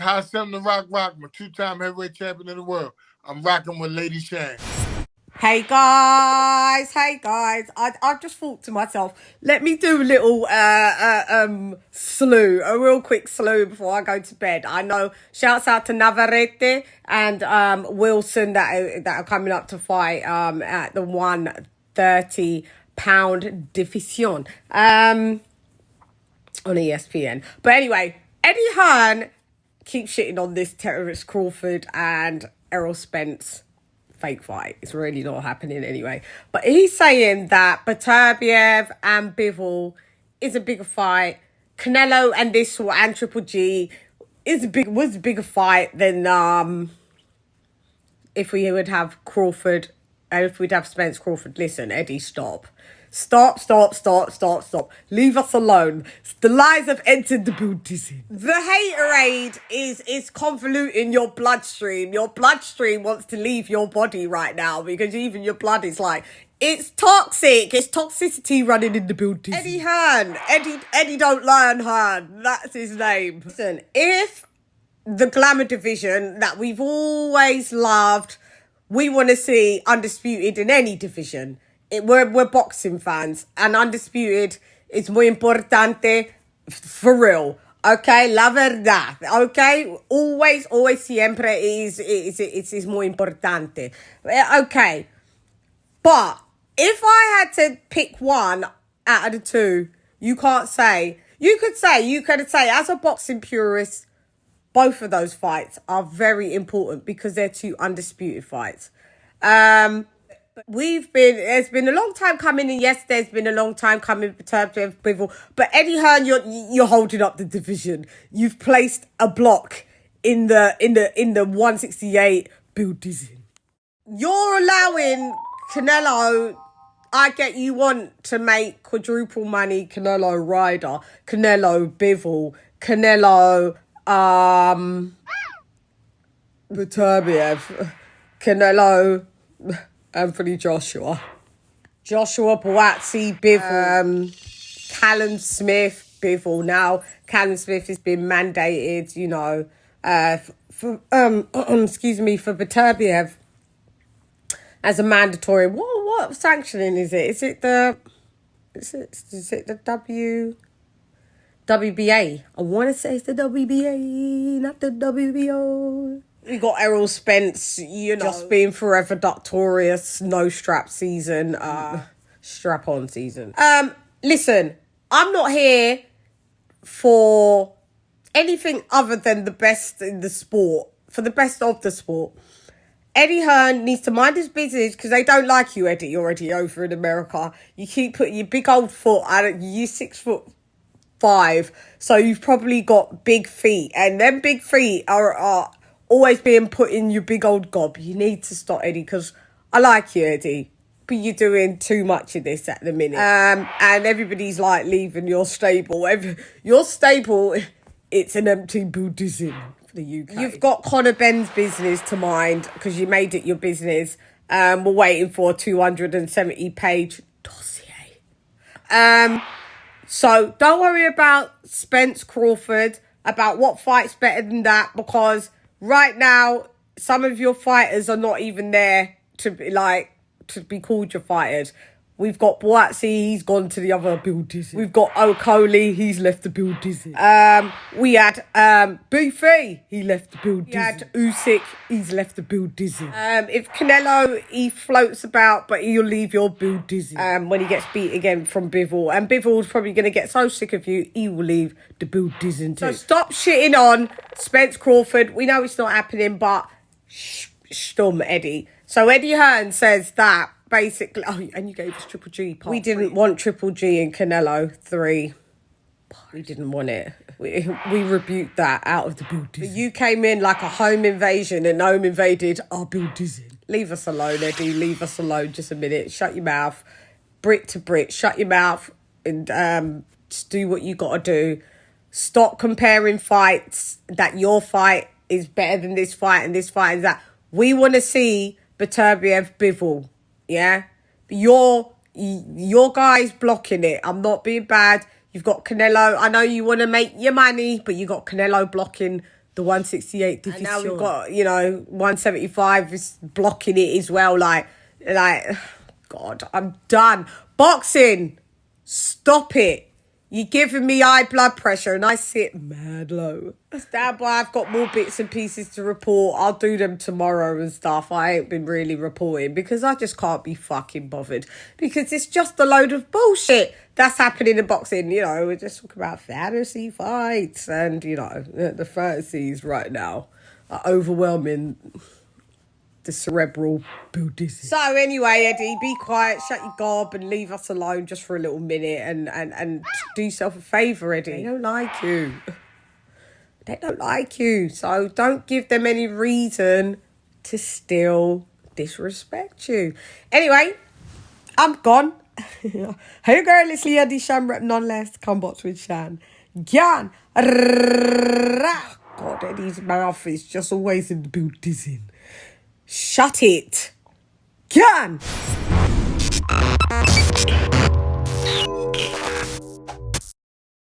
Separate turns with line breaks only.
high seven to rock, my two-time heavyweight champion of the world. I'm rocking with LadyChann.
Hey guys, I've just thought to myself, let me do a little slew, a real quick slew before I go to bed. I know, shouts out to Navarrete and Wilson that are coming up to fight at the 130-pound division on ESPN. But anyway, Eddie Hearn keeps shitting on this terrorist Crawford and Errol Spence fake fight. It's really not happening anyway. But he's saying that Beterbiev and Bivol is a bigger fight. Canelo and this and Triple G was a bigger fight than if we would have Crawford and if we'd have Spence Crawford. Listen, Eddie, stop. Stop. Leave us alone. The lies have entered the building. The haterade is convoluting your bloodstream. Your bloodstream wants to leave your body right now because even your blood is like, it's toxic. It's toxicity running in the building. Eddie Hearn. Eddie don't learn Hearn. That's his name. Listen, if the glamour division that we've always loved, we want to see undisputed in any division. We're boxing fans, and undisputed is muy importante for real. Okay, la verdad. Okay, always, siempre is muy importante. Okay, but if I had to pick one out of the two, you could say as a boxing purist, both of those fights are very important because they're two undisputed fights. There's been a long time coming, and yes, there's been a long time coming in terms of Bivol. But Eddie Hearn, you're holding up the division. You've placed a block in the 168 building. You're allowing Canelo. I get you want to make quadruple money. Canelo Ryder, Canelo Bivol, Canelo Beterbiev, Canelo Anthony Joshua Buatsi, Bivol, Callum Smith, Bivol. Now Callum Smith has been mandated, for Beterbiev as a mandatory. What sanctioning is it? Is it the WBA? I want to say it's the WBA, not the WBO. We got Errol Spence, just being forever victorious, no strap season, strap-on season. Listen, I'm not here for anything other than the best in the sport, for the best of the sport. Eddie Hearn needs to mind his business because they don't like you, Eddie. You're already over in America. You keep putting your big old foot out. You're 6'5", so you've probably got big feet, and them big feet are always being put in your big old gob. You need to stop, Eddie, because I like you, Eddie, but you're doing too much of this at the minute. And everybody's like leaving your stable. Your stable, it's an empty building for the UK. You've got Conor Benn's business to mind because you made it your business. We're waiting for a 270-page dossier. So don't worry about Spence Crawford, about what fight's better than that, because right now, some of your fighters are not even there to be called your fighters. We've got Boatsi, he's gone to the other building. We've got O'Coley, he's left the building. We had Buffy, he left the building. We had Usyk, he's left the building. If Canelo, he floats about, but he'll leave your building when he gets beat again from Bivol. And Bivol's probably going to get so sick of you, he will leave the building too. So stop shitting on Spence Crawford. We know it's not happening, but stum, Eddie. So Eddie Hearn says that basically, and you gave us Triple G. We didn't want Triple G and Canelo 3. We didn't want it. We rebuked that out of the building. But you came in like a home invasion, and home invaded our building. Leave us alone, Eddie. Leave us alone just a minute. Shut your mouth. Brick to brick. Shut your mouth and just do what you got to do. Stop comparing fights, that your fight is better than this fight and this fight and that. We want to see Beterbiev Bivol. Yeah, your guys blocking it. I'm not being bad. You've got Canelo. I know you want to make your money, but you got Canelo blocking the 168 division. And now we've got, you know, 175 is blocking it as well. Like, God, I'm done. Boxing, stop it. You're giving me high blood pressure and I sit mad low. Stand by, I've got more bits and pieces to report. I'll do them tomorrow and stuff. I ain't been really reporting because I just can't be fucking bothered. Because it's just a load of bullshit that's happening in boxing. You know, we're just talking about fantasy fights. And, you know, the fantasies right now are overwhelming the cerebral Buddhism. So anyway, Eddie, be quiet, shut your gob and leave us alone just for a little minute and do yourself a favour, Eddie. They don't like you. They don't like you. So don't give them any reason to still disrespect you. Anyway, I'm gone. Hey girl, it's LadyChann, rep nonetheless. Come box with Chan. CHANN. God, Eddie's mouth is just always in the Buddhism. Shut it. CHANN.